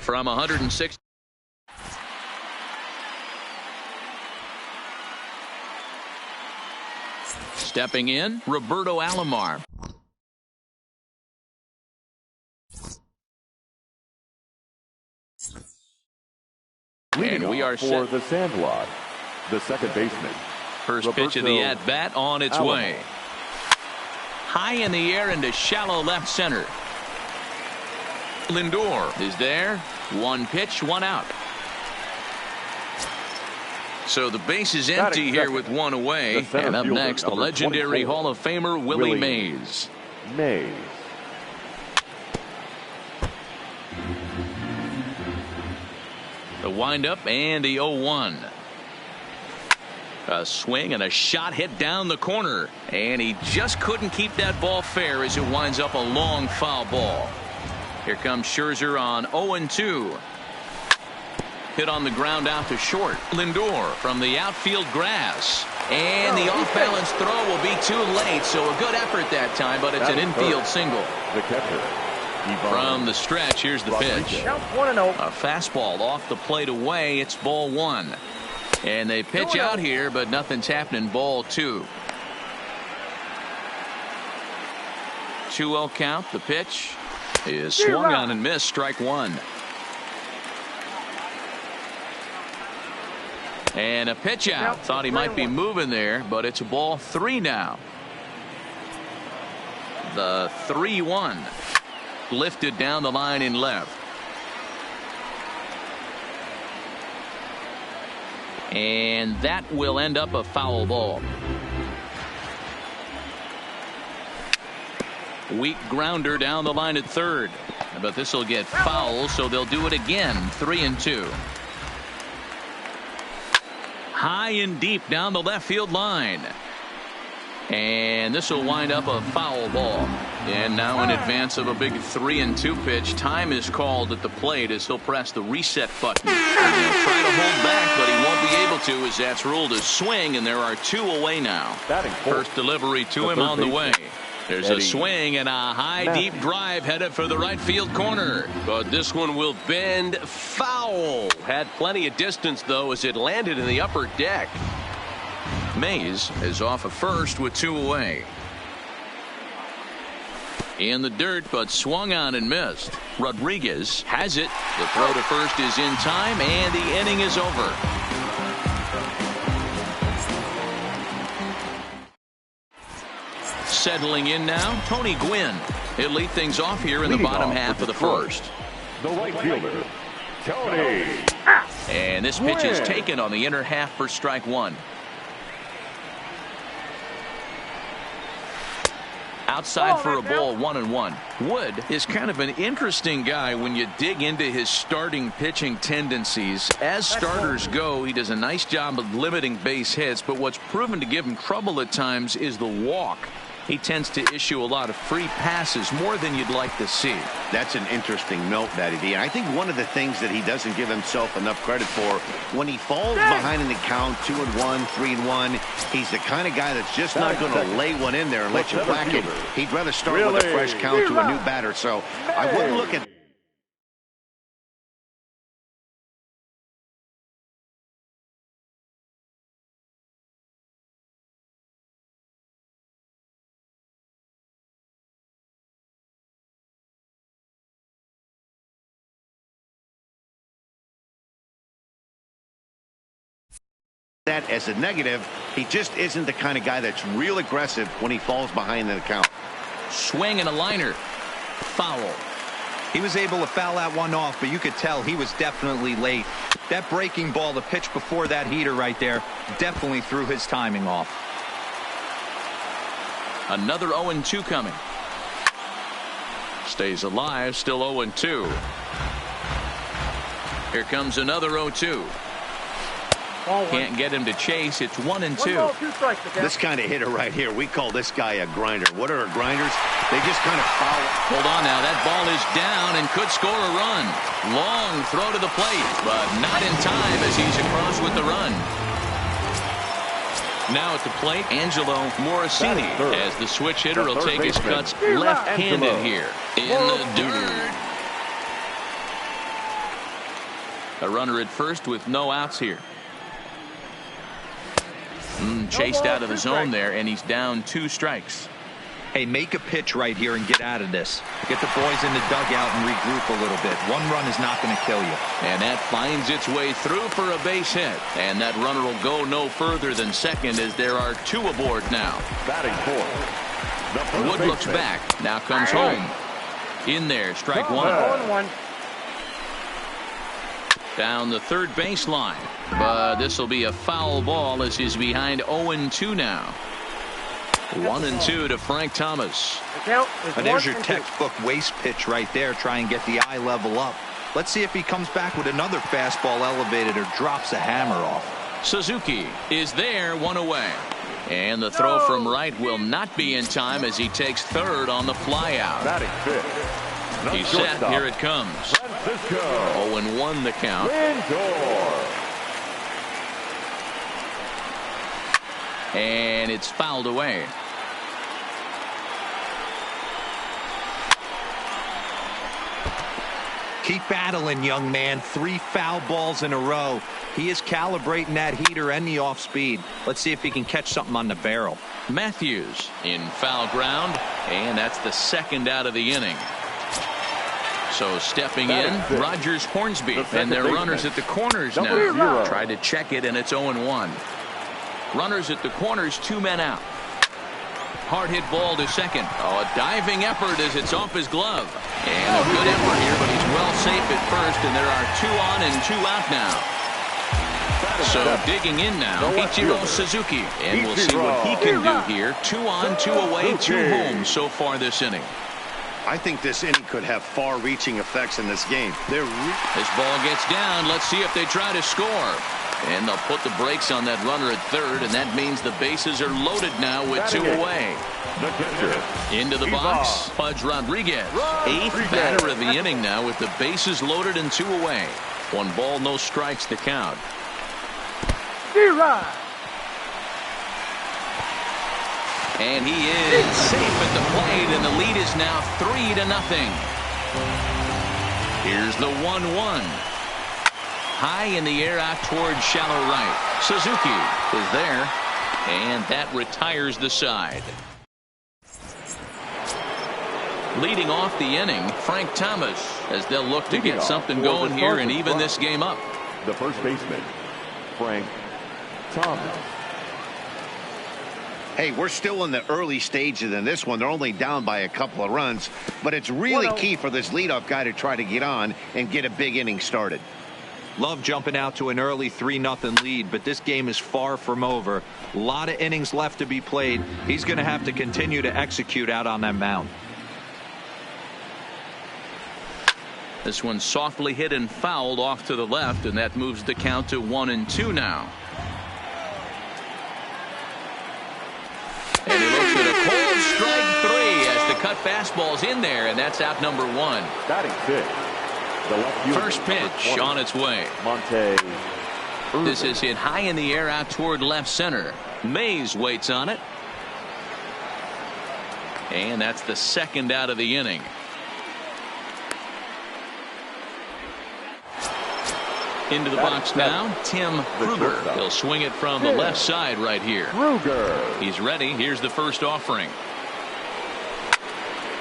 from 106. Stepping in, Roberto Alomar. And we are set for the Sandlot, the second baseman. First Roberto pitch of the at-bat on its Alomar. way. High in the air into shallow left center. Lindor is there. One pitch, one out. So the base is empty here with one away. And up next, the legendary Hall of Famer Willie Mays. The windup and the 0-1. A swing and a shot hit down the corner. And he just couldn't keep that ball fair as it winds up a long foul ball. Here comes Scherzer on 0-2. Hit on the ground out to short. Lindor from the outfield grass. And the off-balance throw will be too late. So a good effort that time, but it's an infield single. The catcher. From the stretch, here's the pitch. A fastball off the plate away. It's ball one. And they pitch out here, but nothing's happening. Ball two. 2-0 count. The pitch is swung on and missed. Strike one. And a pitch out. Thought he might be moving there, but it's a ball three now. The 3-1. Lifted down the line in left. And that will end up a foul ball. Weak grounder down the line at third. But this will get foul, so they'll do it again. 3-2. High and deep down the left field line. And this will wind up a foul ball. And now in advance of a big 3-2 pitch, time is called at the plate as he'll press the reset button. And he'll try to hold back, but he won't be able to as that's ruled a swing, and there are two away now. First delivery to him on the way. There's a swing and a high deep drive headed for the right field corner. But this one will bend foul. Had plenty of distance though as it landed in the upper deck. Mays is off of first with two away. In the dirt, but swung on and missed. Rodriguez has it. The throw to first is in time, and the inning is over. Settling in now, Tony Gwynn. He'll lead things off here in the bottom half of the first. The right fielder, Tony. And this pitch is taken on the inner half for strike one. Outside for a ball, 1-1. Wood is kind of an interesting guy when you dig into his starting pitching tendencies. As starters go, he does a nice job of limiting base hits, but what's proven to give him trouble at times is the walk. He tends to issue a lot of free passes, more than you'd like to see. That's an interesting note, Matty D. I think one of the things that he doesn't give himself enough credit for, when he falls behind in the count, 2-1, 3-1, he's the kind of guy that's just not going to lay one in there and let you whack it. He'd rather start with a fresh count to a new batter. So I wouldn't look at that as a negative. He just isn't the kind of guy that's real aggressive when he falls behind in the count. Swing and a liner. Foul. He was able to foul that one off, but you could tell he was definitely late. That breaking ball, the pitch before that heater right there, definitely threw his timing off. Another 0-2 coming. Stays alive, still 0-2. Here comes another 0-2. Can't get him to chase. It's 1-2. This kind of hitter right here, we call this guy a grinder. What are grinders? They just kind of foul. Hold on now. That ball is down and could score a run. Long throw to the plate, but not in time as he's across with the run. Now at the plate, Angelo Morosini, as the switch hitter will take his cuts left-handed here in the dirt. A runner at first with no outs here. Chased out of the zone there, and he's down 2 strikes. Hey, make a pitch right here and get out of this. Get the boys in the dugout and regroup a little bit. 1 run is not going to kill you. And that finds its way through for a base hit. And that runner will go no further than second as there are 2 aboard now. Batting fourth. Wood looks back. Now comes home. In there, strike 1. Down the third baseline. But this will be a foul ball as he's behind 0-2 now. 1-2 to Frank Thomas. And there's your textbook waste pitch right there. Try and get the eye level up. Let's see if he comes back with another fastball elevated or drops a hammer off. Suzuki is there, 1 away. And the throw from right will not be in time as he takes third on the flyout. Batting fifth. He's set. Here it comes. 0-1 the count. And it's fouled away. Keep battling, young man. 3 foul balls in a row. He is calibrating that heater and the off speed. Let's see if he can catch something on the barrel. Matthews in foul ground, and that's the 2nd out of the inning. So stepping in, Rogers Hornsby, and their runners at the corners now. Tried to check it, and it's 0-1. Runners at the corners, 2 men out. Hard hit ball to second. Oh, a diving effort as it's off his glove. And a good effort here, but he's well safe at first, and there are 2 on and 2 out now. So digging in now, Ichiro Suzuki. And we'll see what he can do here. 2 on, 2 away, 2 home so far this inning. I think this inning could have far-reaching effects in this game. This ball gets down. Let's see if they try to score. And they'll put the brakes on that runner at third, and that means the bases are loaded now with 2 away. Into the box, Pudge Rodriguez. 8th batter of the inning now with the bases loaded and 2 away. 1 ball, no strikes to count. And he is safe at the plate, and the lead is now 3-0. Here's the 1-1. High in the air out toward shallow right. Suzuki is there, and that retires the side. Leading off the inning, Frank Thomas, as they'll look to get something going here and even this game up. The first baseman, Frank Thomas. Hey, we're still in the early stages in this one. They're only down by a couple of runs, but it's really key for this leadoff guy to try to get on and get a big inning started. Love jumping out to an early 3-0 lead, but this game is far from over. A lot of innings left to be played. He's going to have to continue to execute out on that mound. This one softly hit and fouled off to the left, and that moves the count to 1-2 now. And he looks at a cold strike 3 as the cut fastball's in there, and that's out number 1. Batting fifth. The left fielder, first pitch on its way. This is hit high in the air out toward left center. Mays waits on it. And that's the 2nd out of the inning. Into the box now, Tim Kruger. He'll swing it from the left side right here. He's ready. Here's the first offering.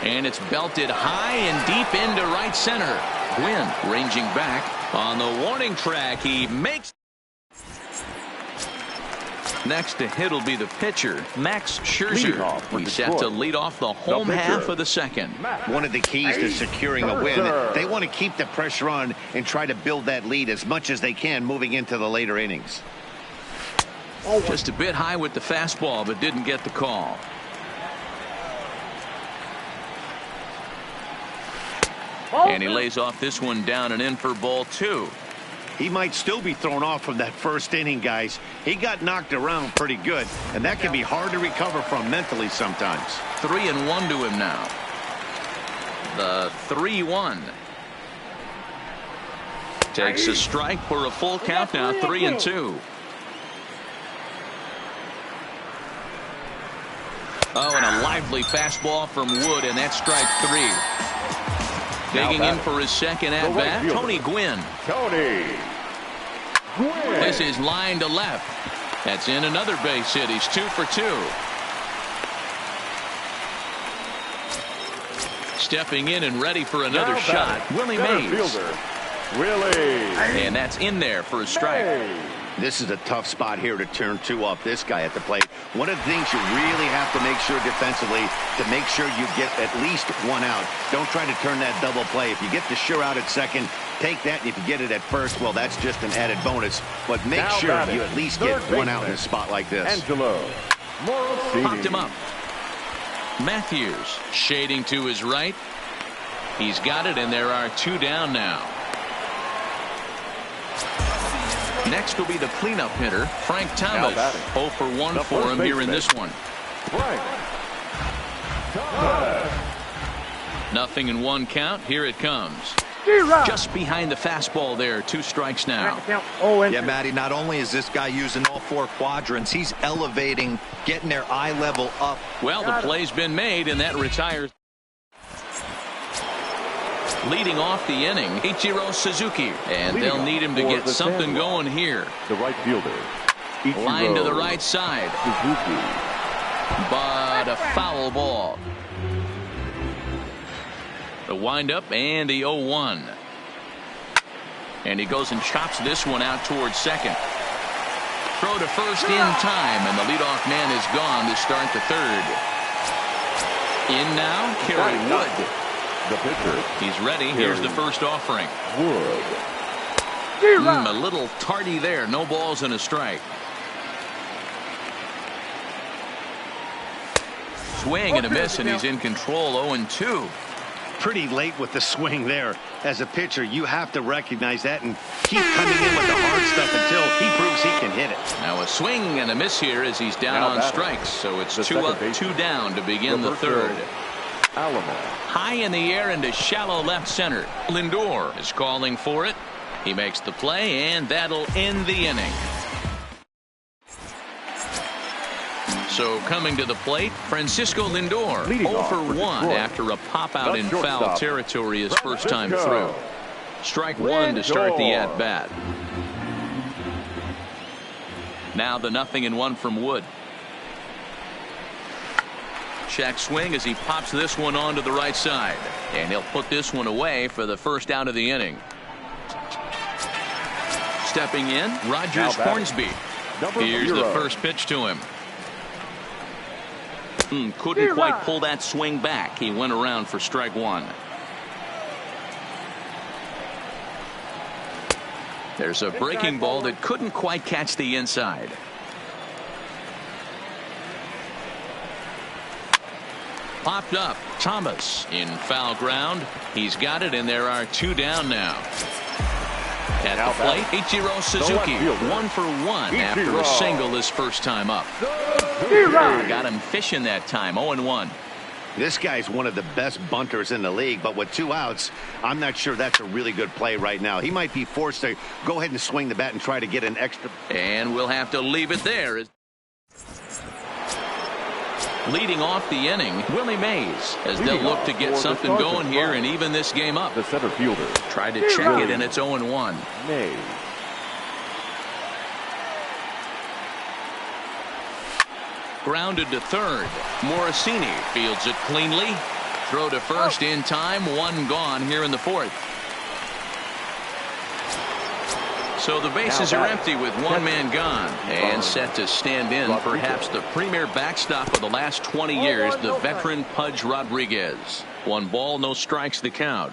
And it's belted high and deep into right center. Gwynn ranging back on the warning track. He makes. Next to hit will be the pitcher, Max Scherzer. He's set to lead off the home half of the second. One of the keys to securing a win, they want to keep the pressure on and try to build that lead as much as they can moving into the later innings. Just a bit high with the fastball, but didn't get the call. And he lays off this one down and in for ball 2. He might still be thrown off from that first inning, guys. He got knocked around pretty good, and that can be hard to recover from mentally sometimes. 3-1 to him now. The 3-1. Takes a strike for a full count now, 3-2. Oh, and a lively fastball from Wood, and that's strike 3. Digging in for his second at bat, Tony Gwynn. This is line to left. That's in another base hit. He's 2 for 2. Stepping in and ready for another shot, Willie Mays. Fielder, Willie. And that's in there for a strike. This is a tough spot here to turn 2 off this guy at the plate. One of the things you really have to make sure defensively to make sure you get at least 1 out. Don't try to turn that double play. If you get the sure out at second, take that. And if you get it at first, well, that's just an added bonus. But make sure you at least get 1 out in a spot like this. Angelo Morosini. Popped him up. Matthews shading to his right. He's got it, and there are 2 down now. Next will be the cleanup hitter, Frank Thomas. 0 for 1 for him here in this one. Frank Thomas. 0-1 count. Here it comes. Just behind the fastball there. 2 strikes now. Yeah, Matty, not only is this guy using all 4 quadrants, he's elevating, getting their eye level up. Well, the play's been made, and that retires. Leading off the inning, Ichiro Suzuki. And they'll need him to get something going here. The right fielder. Line to the right side. Suzuki. But a foul ball. The windup and the 0-1. And he goes and chops this one out towards second. Throw to first in time, and the leadoff man is gone to start the third. In now, Kerry Wood. The pitcher. He's ready. Here's the first offering. Wood. A little tardy there. No balls and a strike. Swing and a miss, and he's in control. 0-2. Pretty late with the swing there. As a pitcher, you have to recognize that and keep coming in with the hard stuff until he proves he can hit it. Now a swing and a miss here as he's down on strikes. So it's 2 up, 2 down to begin the third. Alamo. High in the air into shallow left center. Lindor is calling for it. He makes the play, and that'll end the inning. So coming to the plate, Francisco Lindor, 0 for 1 after a pop-out in foul territory his first time through. Strike 1 to start the at-bat. Now the 0-1 from Wood. Check swing as he pops this one onto the right side. And he'll put this one away for the first out of the inning. Stepping in, Rogers Hornsby. Here's the first pitch to him. Couldn't quite pull that swing back. He went around for strike 1. There's a breaking ball that couldn't quite catch the inside. Popped up. Thomas in foul ground. He's got it, and there are 2 down now. At the plate, Ichiro Suzuki, 1 for 1 after a single his first time up. Got him fishing that time. 0-1. This guy's one of the best bunters in the league, but with 2 outs, I'm not sure that's a really good play right now. He might be forced to go ahead and swing the bat and try to get an extra. And we'll have to leave it there. Leading off the inning, Willie Mays, as they'll look to get something going here and even this game up. The center fielder. Tried to check it, and it's 0-1. Mays. Grounded to third. Morosini fields it cleanly. Throw to first in time. 1 gone here in the fourth. So the bases are empty with 1 man gone and set to stand in perhaps the premier backstop of the last 20 years, the veteran Pudge Rodriguez. 1 ball, no strikes the count.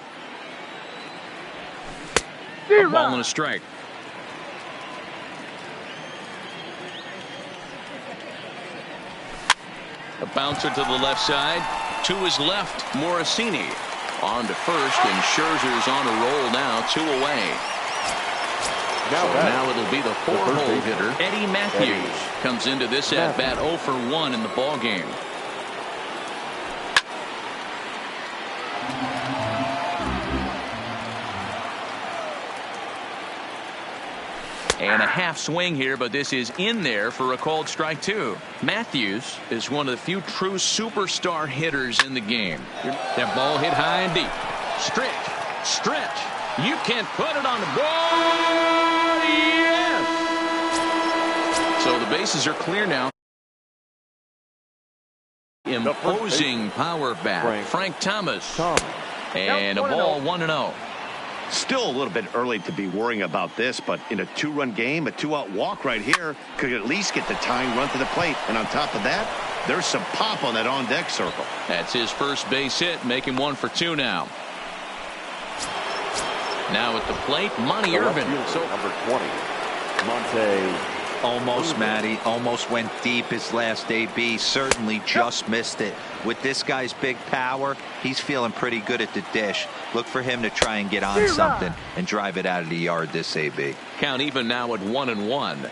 A ball and a strike. A bouncer to the left side. To his left, Morosini. On to first, and Scherzer's on a roll now, 2 away. Now it'll be the 4-hole hitter, Eddie Matthews. Comes into this at-bat 0 for 1 in the ball game. And a half swing here, but this is in there for a called strike 2. Matthews is one of the few true superstar hitters in the game. That ball hit high and deep. Stretch. You can't put it on the board. Yes! So the bases are clear now. Imposing power bat, Frank Thomas. And a ball 1-0. Still a little bit early to be worrying about this, but in a 2-run game, a 2-out walk right here could at least get the tying run to the plate. And on top of that, there's some pop on that on-deck circle. That's his first base hit, making 1 for 2 now. Now at the plate, Monty Irvin. So number 20, Monte. Almost, Matty. Almost went deep his last AB. Certainly just missed it. With this guy's big power, he's feeling pretty good at the dish. Look for him to try and get on something and drive it out of the yard this AB. Count even now at 1-1.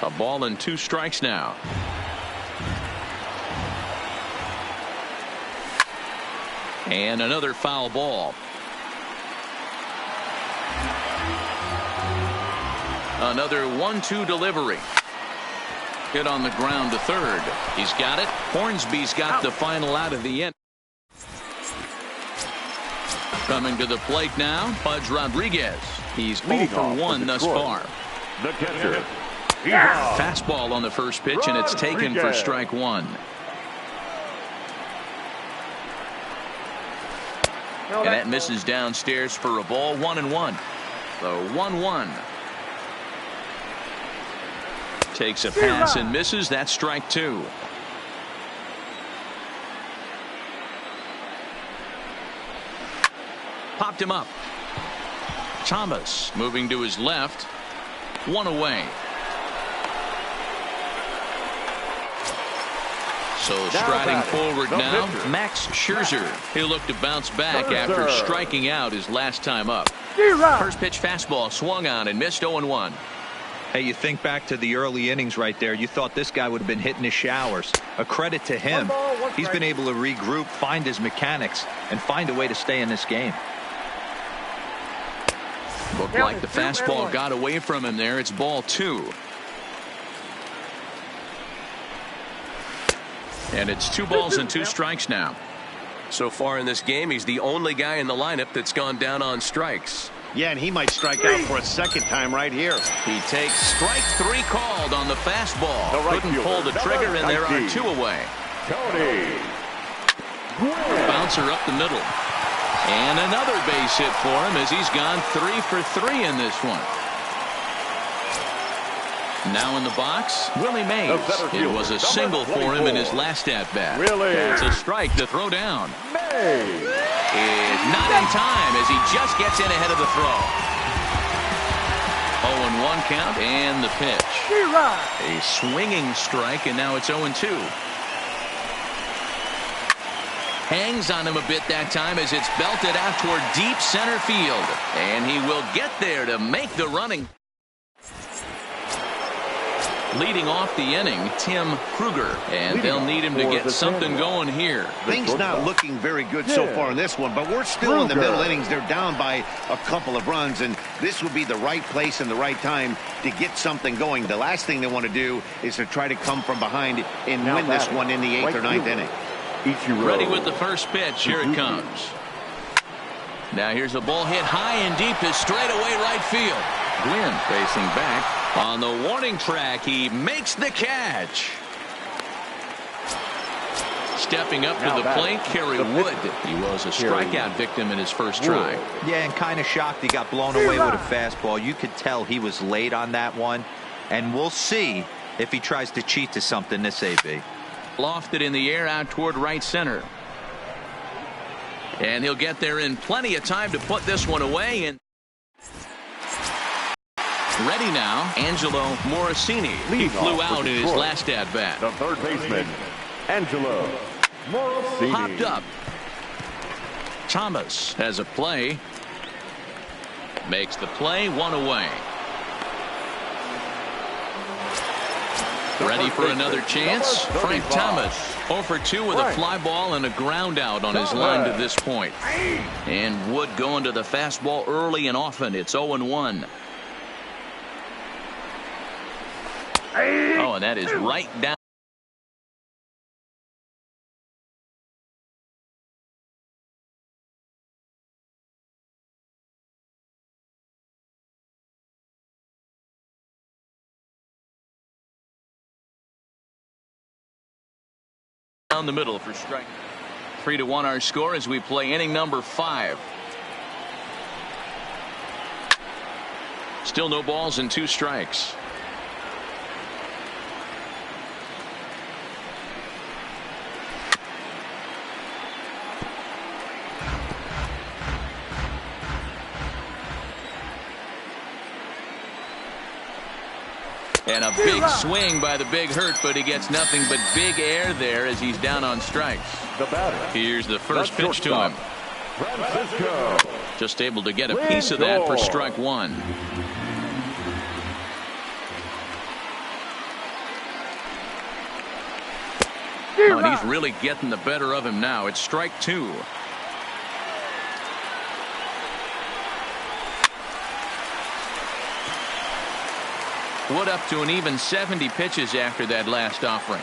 A ball and 2 strikes now. And another foul ball. Another 1-2 delivery. Hit on the ground to third. He's got it. Hornsby's got the final out of the end. Coming to the plate now, Pudge Rodriguez. He's 0 for 1 thus far. The catcher. Fastball on the first pitch, and it's taken for strike 1. And that misses downstairs for a ball. 1-1. So 1-1. Takes a pass and misses. That's strike 2. Popped him up. Thomas moving to his left. 1 away. So striding forward now, Max Scherzer. He'll look to bounce back after striking out his last time up. First pitch fastball swung on and missed. 0-1. Hey, you think back to the early innings right there. You thought this guy would have been hitting his showers. A credit to him. He's been able to regroup, find his mechanics, and find a way to stay in this game. Looked like the fastball got away from him there. It's ball 2. And it's 2 balls and 2 strikes now. So far in this game, he's the only guy in the lineup that's gone down on strikes. Yeah, and he might strike out for a second time right here. He takes strike 3 called on the fastball. Couldn't pull the trigger, and there are 2 away. Bouncer up the middle. And another base hit for him as he's gone 3 for 3 in this one. Now in the box, Willie Mays. It was a single for him in his last at-bat. It's a strike to throw down. Is not in time as he just gets in ahead of the throw. 0-1 count and the pitch. A swinging strike, and now it's 0-2. Hangs on him a bit that time as it's belted out toward deep center field. And he will get there to make the running. Leading off the inning, Tim Kruger, and they'll need him to get something going here. Things not looking very good so far in this one, but we're still in the middle innings. They're down by a couple of runs, and this would be the right place and the right time to get something going. The last thing they want to do is to try to come from behind and win this one in the 8th or 9th inning. Ready with the first pitch. Here it comes. Now here's a ball hit high and deep to straightaway right field. Gwynn facing back. On the warning track, he makes the catch. Stepping up to the plate, Kerry Wood. He was a strikeout victim in his first try. Yeah, and kind of shocked he got blown away with a fastball. You could tell he was late on that one. And we'll see if he tries to cheat to something this AB. Lofted in the air out toward right center. And he'll get there in plenty of time to put this one away. And ready now, Angelo Morosini. He flew out in his last at-bat. The third baseman, Angelo Morosini. Popped up. Thomas has a play. Makes the play. 1 away. Ready for another chance. Frank Thomas 0 for 2 with a fly ball and a ground out on his line to this point. And Wood going to the fastball early and often. It's 0-1. Oh, and that is right down. Down the middle for strike. 3-1 our score as we play inning number 5. Still no balls and 2 strikes. And a big swing by the Big Hurt, but he gets nothing but big air there as he's down on strikes. The batter. Here's the first pitch to him. Francisco. Just able to get a piece of that for strike 1. Oh, and he's really getting the better of him now. It's strike 2. Wood up to an even 70 pitches after that last offering.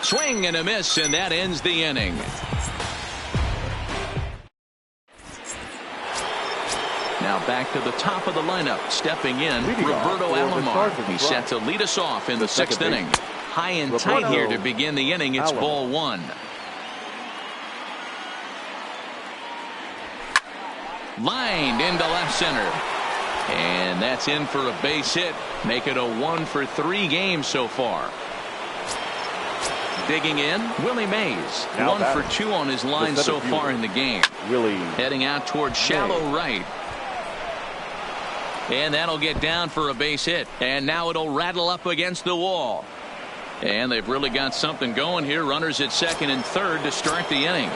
Swing and a miss, and that ends the inning. Now back to the top of the lineup. Stepping in, Roberto Alomar. He's set to lead us off in the 6th inning. High and tight here to begin the inning. It's ball 1. Lined into left center. And that's in for a base hit. Make it a 1-for-3 game so far. Digging in, Willie Mays. 1-for-2 on his line so far in the game. Willie. Heading out towards shallow right. And that'll get down for a base hit. And now it'll rattle up against the wall. And they've really got something going here. Runners at 2nd and 3rd to start the inning.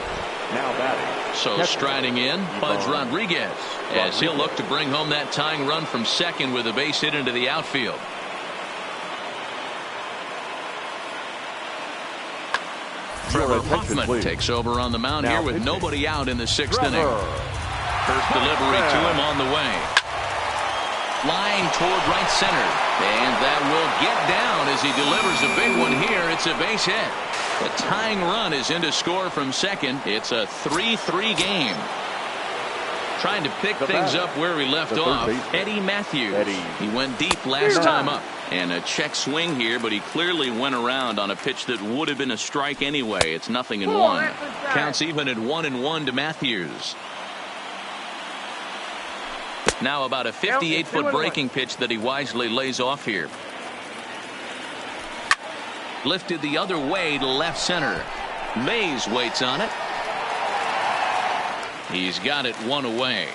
Now batting. So striding in, Pudge Rodriguez, as he'll look to bring home that tying run from 2nd with a base hit into the outfield. Trevor Hoffman takes over on the mound here with nobody out in the 6th inning. First delivery to him on the way. Line toward right center. And that will get down as he delivers a big one here. It's a base hit. The tying run is in to score from 2nd. It's a 3-3 game. Trying to pick things up where we left off. Eddie Matthews. He went deep last time up. And a check swing here, but he clearly went around on a pitch that would have been a strike anyway. It's 0-1. Counts even at 1-1 to Matthews. Now about a 58-foot breaking pitch that he wisely lays off here. Lifted the other way to left center. Mays waits on it. He's got it 1 away.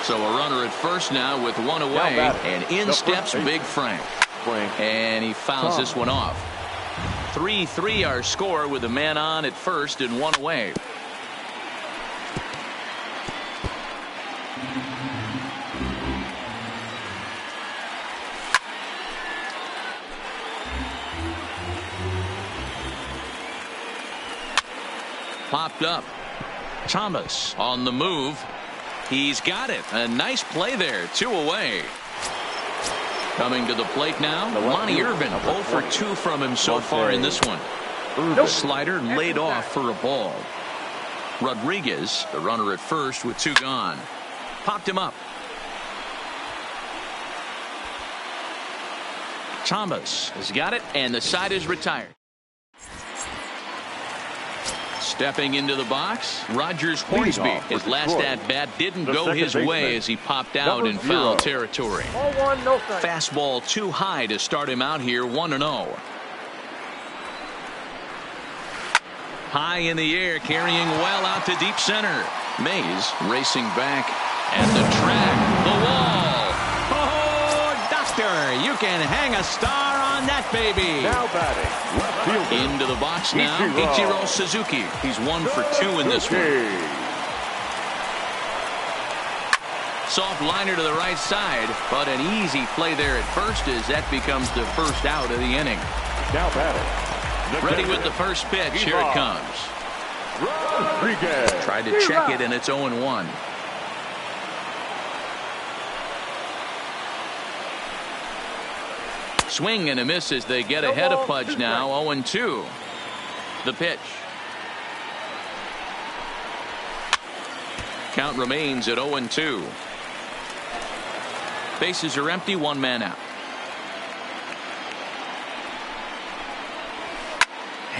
So a runner at first now with 1 away. And in steps Big Frank. And he fouls this one off. 3-3 our score with a man on at first and 1 away. Popped up. Thomas on the move. He's got it. A nice play there. 2 away. Coming to the plate now, Monty Irvin. 0 for 2 from him so far in this one. The slider laid off for a ball. Rodriguez, the runner at first with 2 gone. Popped him up. Thomas has got it, and the side is retired. Stepping into the box, Rogers Hornsby. His last at-bat didn't go his way as he popped out in foul territory. Fastball too high to start him out here 1-0. High in the air, carrying well out to deep center. Mays racing back at the track, the wall. Oh, doctor, you can hang a star on that baby. Now batting. Left fielder. Into the box now, Ichiro Suzuki. He's 1 for 2 in this one. Soft liner to the right side, but an easy play there at first as that becomes the first out of the inning. Now batting. Ready with the first pitch. Here it comes. Rodriguez. Tried to check it, and it's 0-1. Swing and a miss as they get ahead of Pudge now. 0-2. The pitch. Count remains at 0-2. Bases are empty. 1 man out.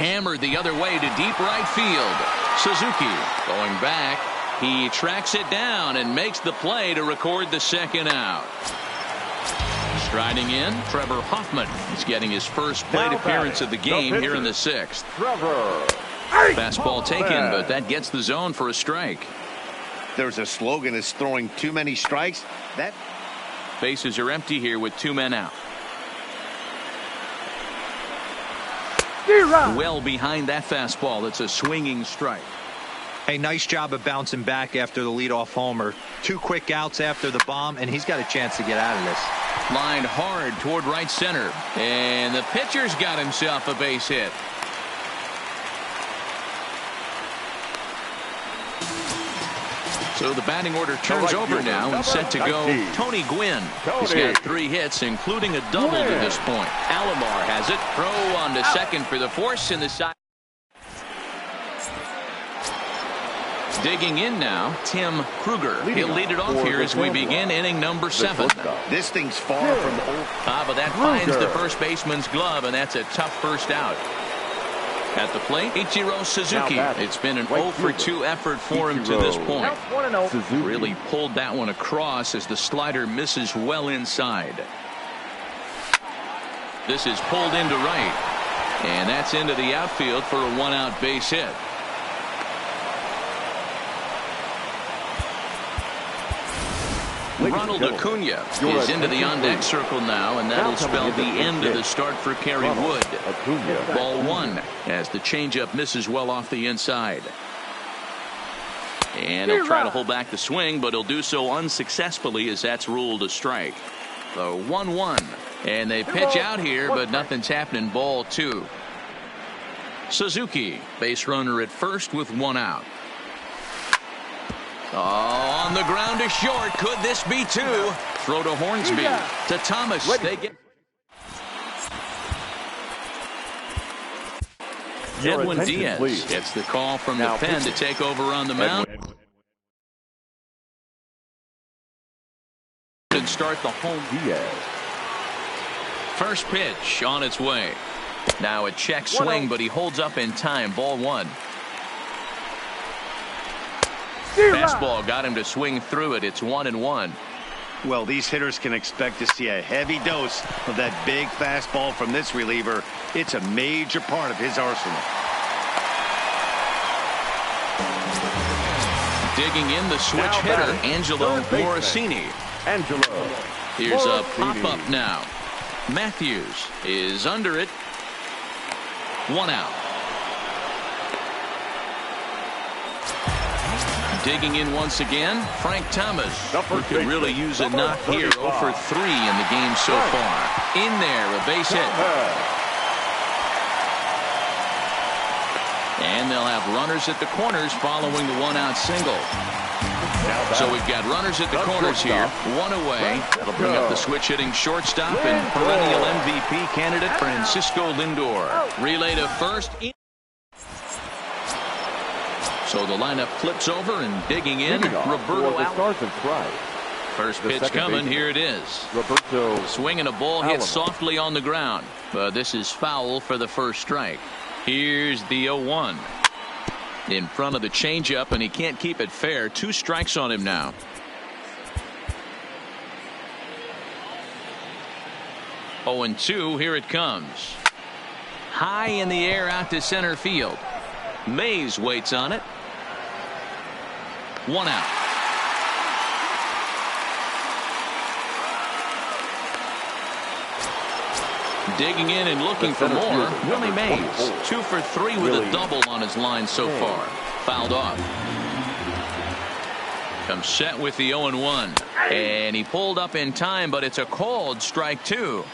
hammered the other way to deep right field. Suzuki going back. He tracks it down and makes the play to record the second out. Striding in, Trevor Hoffman is getting his first plate appearance of the game here in the sixth. Trevor. Fastball taken, but that gets the zone for a strike. There's a slogan is throwing too many strikes. That bases are empty here with 2 men out. Well behind that fastball. It's a swinging strike. Hey, nice job of bouncing back after the leadoff homer. 2 quick outs after the bomb, and he's got a chance to get out of this. Lined hard toward right center. And the pitcher's got himself a base hit. So the batting order turns over now and set to go Tony Gwynn. He's got 3 hits, including a double to this point. Alomar has it. Throw on to second for the force in the side. Digging in now, Tim Kruger. He'll lead it off here as we begin inning number 7. this thing's far from over. But that finds the first baseman's glove, and that's a tough first out. At the plate, Ichiro Suzuki. It's been an 0 for 2 effort for him to this point. Really pulled that one across as the slider misses well inside. This is pulled into right, and that's into the outfield for a 1-out base hit. Ronald Acuna is into the on-deck circle now, and that'll spell the end of the start for Kerry Wood. Ball 1 as the changeup misses well off the inside. And he'll try to hold back the swing, but he'll do so unsuccessfully as that's ruled a strike. The 1-1. And they pitch out here, but nothing's happening. Ball 2. Suzuki, base runner at first with 1 out. Oh, on the ground to short. Could this be 2? Throw to Hornsby. To Thomas. They get Edwin Diaz gets the call from the pen to take over on the mound and start the home. First pitch on its way. Now a check swing, but he holds up in time. Ball 1. Fastball got him to swing through it. It's 1-1. Well, these hitters can expect to see a heavy dose of that big fastball from this reliever. It's a major part of his arsenal. Digging in the switch hitter, Angelo Morosini. Here's a pop-up now. Matthews is under it. 1 out. Digging in once again, Frank Thomas, who could really use a knock here. 0 for 3 in the game so far. In there, a base hit. And they'll have runners at the corners following the 1-out single. So we've got runners at the corners here. 1 away. That'll bring up the switch-hitting shortstop and perennial MVP candidate Francisco Lindor. Relay to first. So the lineup flips over and digging in, Roberto Alomar. First pitch coming, here it is. Roberto swinging a ball hit softly on the ground, but this is foul for the first strike. Here's the 0-1. In front of the changeup, and he can't keep it fair. 2 strikes on him now. Oh, and 2, here it comes. High in the air out to center field. Mays waits on it. 1 out. Digging in and looking for more, Willie Mays. 2 for 3 with a double on his line so far. Fouled off. Comes set with the 0-1. And he pulled up in time, but it's a called strike 2.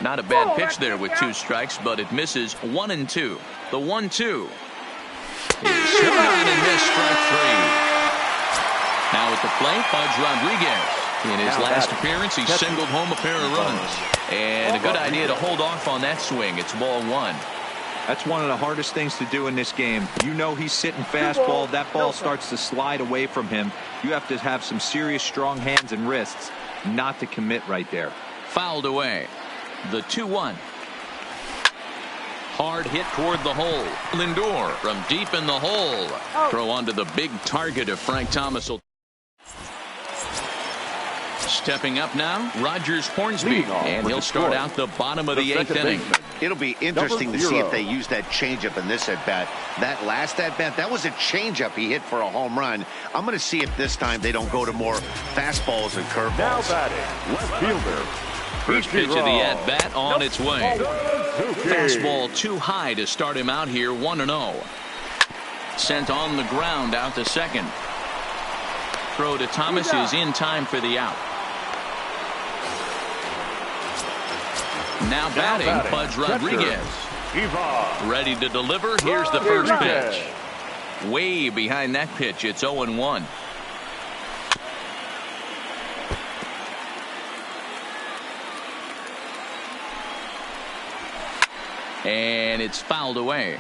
Not a bad pitch there with 2 strikes, but it misses 1-2. The 1-2. Is swung on and missed, strike 3. Now at the plate, Pudge Rodriguez. In his last appearance, he singled home a pair of runs. And a good idea to hold off on that swing. It's ball 1. That's one of the hardest things to do in this game. You know he's sitting fastball. That ball starts to slide away from him. You have to have some serious strong hands and wrists not to commit right there. Fouled away. The 2-1. Hard hit toward the hole. Lindor from deep in the hole. Throw onto the big target of Frank Thomas. Stepping up now, Rogers Hornsby, and he'll start out the bottom of the 8th inning. It'll be interesting to see if they use that changeup in this at-bat. That last at-bat, that was a changeup he hit for a home run. I'm going to see if this time they don't go to more fastballs and curveballs. Now batting, left fielder. First pitch of the at-bat on its way. Fastball too high to start him out here, 1-0. Sent on the ground out to second. Throw to Thomas is in time for the out. Now batting, Pudge Rodriguez. Ready to deliver. Here's the first pitch. Way behind that pitch. It's 0-1. And it's fouled away.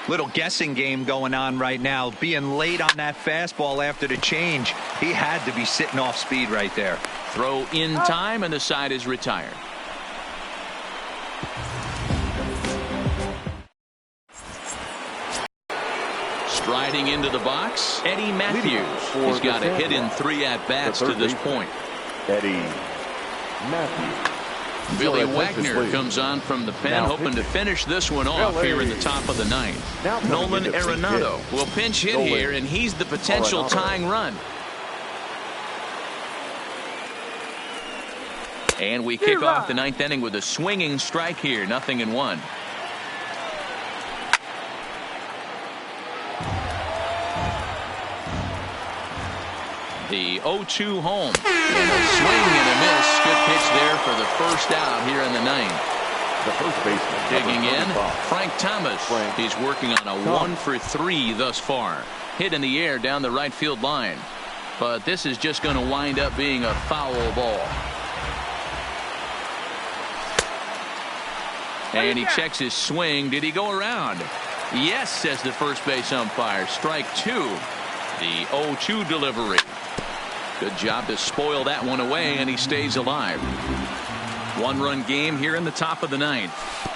Little guessing game going on right now. Being late on that fastball after the change. He had to be sitting off speed right there. Throw in time, and the side is retired. Striding into the box, Eddie Matthews. He's got a hit in 3 at-bats to this point. Eddie Matthews. Billy Wagner comes on from the pen, hoping to finish this one off here in the top of the 9th. Nolan Arenado will pinch hit here, and he's the potential tying run. And we kick off the 9th inning with a swinging strike here, 0-1. The 0-2 home. And a swing and a miss. Good pitch there for the first out here in the 9th. The first baseman. Digging in, Frank Thomas. He's working on a 1-for-3 thus far. Hit in the air down the right field line. But this is just going to wind up being a foul ball. And he checks his swing. Did he go around? Yes, says the first base umpire. Strike 2. The 0-2 delivery. Good job to spoil that one away, and he stays alive. 1-run game here in the top of the 9th.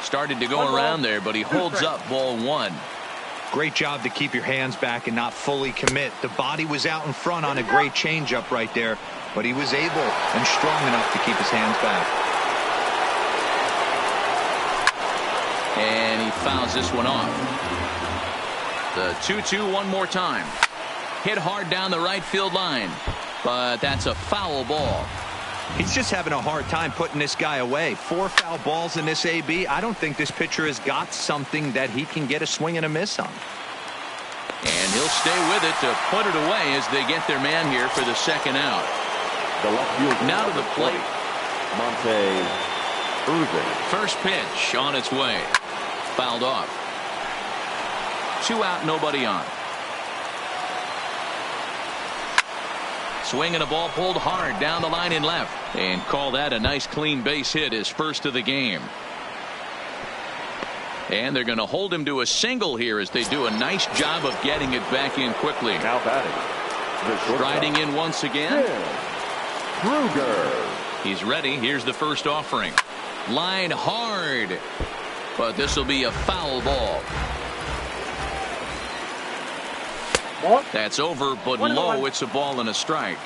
Started to go around there, but he holds up ball 1. Great job to keep your hands back and not fully commit. The body was out in front on a great changeup right there, but he was able and strong enough to keep his hands back. And he fouls this one off. The 2-2 one more time. Hit hard down the right field line. But that's a foul ball. He's just having a hard time putting this guy away. 4 foul balls in this AB. I don't think this pitcher has got something that he can get a swing and a miss on. And he'll stay with it to put it away as they get their man here for the second out. The left field. Now to the plate. Monte Irvin. First pitch on its way. Fouled off. 2 out, nobody on. Swing and a ball pulled hard down the line in left. And call that a nice clean base hit, his first of the game. And they're going to hold him to a single here as they do a nice job of getting it back in quickly. Now batting. Striding in once again. Kruger. He's ready. Here's the first offering. Line hard. But this will be a foul ball. That's over, but low. It's a ball and a strike.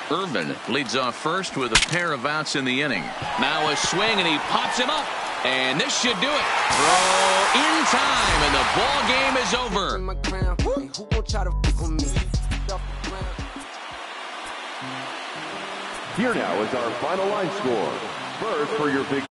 Irvin leads off first with a pair of outs in the inning. Now a swing, and he pops him up. And this should do it. Throw in time, and the ball game is over. Here now is our final line score. First for your big